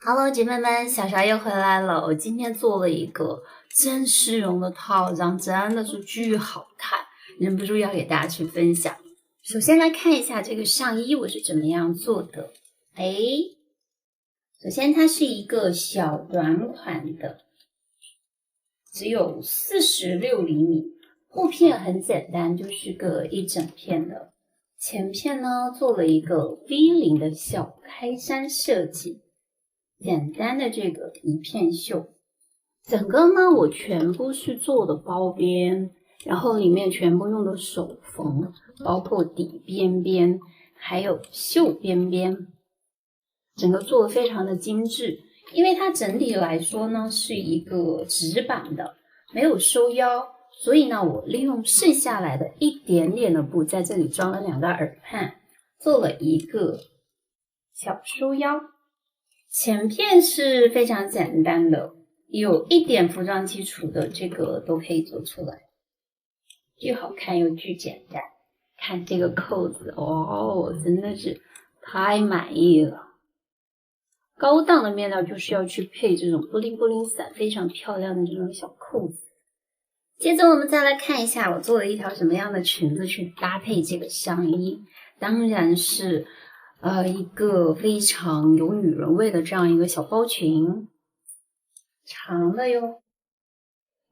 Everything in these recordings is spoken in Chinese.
Hello，姐妹们，小勺又回来了。我今天做了一个真丝绒的套装，真的是巨好看，忍不住要给大家去分享。首先来看一下这个上衣我是怎么样做的。首先它是一个小短款的，只有46厘米，布片很简单，就是个一整片的。前片呢做了一个 V 领的小开衫设计。简单的这个一片袖，整个呢我全部是做的包边，然后里面全部用的手缝，包括底边边还有袖边边，整个做的非常的精致。因为它整体来说呢是一个直版的，没有收腰，所以呢我利用剩下来的一点点的布，在这里装了2个耳畔，做了一个小收腰。前片是非常简单的，有一点服装基础的这个都可以做出来，巨好看又巨简单。看这个扣子哦，真的是太满意了。高档的面料就是要去配这种布灵布灵伞，非常漂亮的这种小扣子。接着我们再来看一下我做了一条什么样的裙子去搭配这个上衣，当然是一个非常有女人味的这样一个小包裙，长的哟，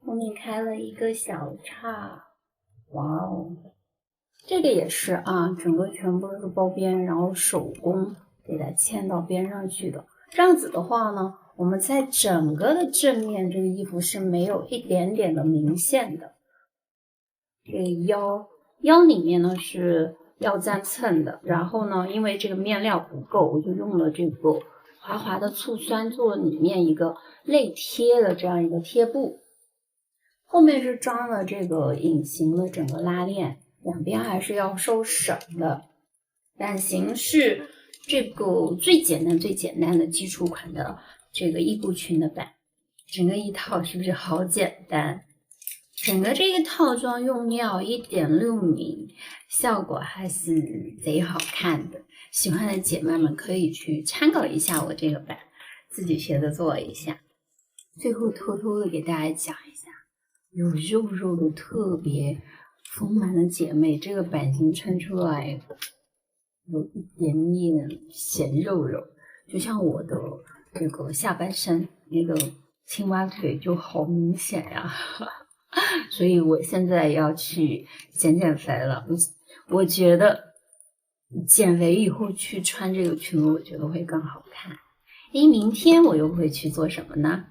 后面开了一个小叉，哇哦，这个也是啊，整个全部都是包边，然后手工给它嵌到边上去的。这样子的话呢，我们在整个的正面这个衣服是没有一点点的明线的。这个腰里面呢是要粘蹭的，然后呢，因为这个面料不够，我就用了这个滑滑的醋酸做里面一个内贴的这样一个贴布。后面是装了这个隐形的整个拉链，两边还是要收绳的。版型是这个最简单的基础款的这个异步裙的版，整个一套是不是好简单？整个这个套装用料1.6米，效果还是贼好看的。喜欢的姐妹们可以去参考一下我这个版，自己学着做一下。最后偷偷的给大家讲一下，有肉肉的特别丰满的姐妹，这个版型穿出来有一点点咸肉肉，就像我的这个下半身那个青蛙腿就好明显呀。所以我现在要去减肥了，我觉得减肥以后去穿这个裙子，我觉得会更好看。明天我又会去做什么呢？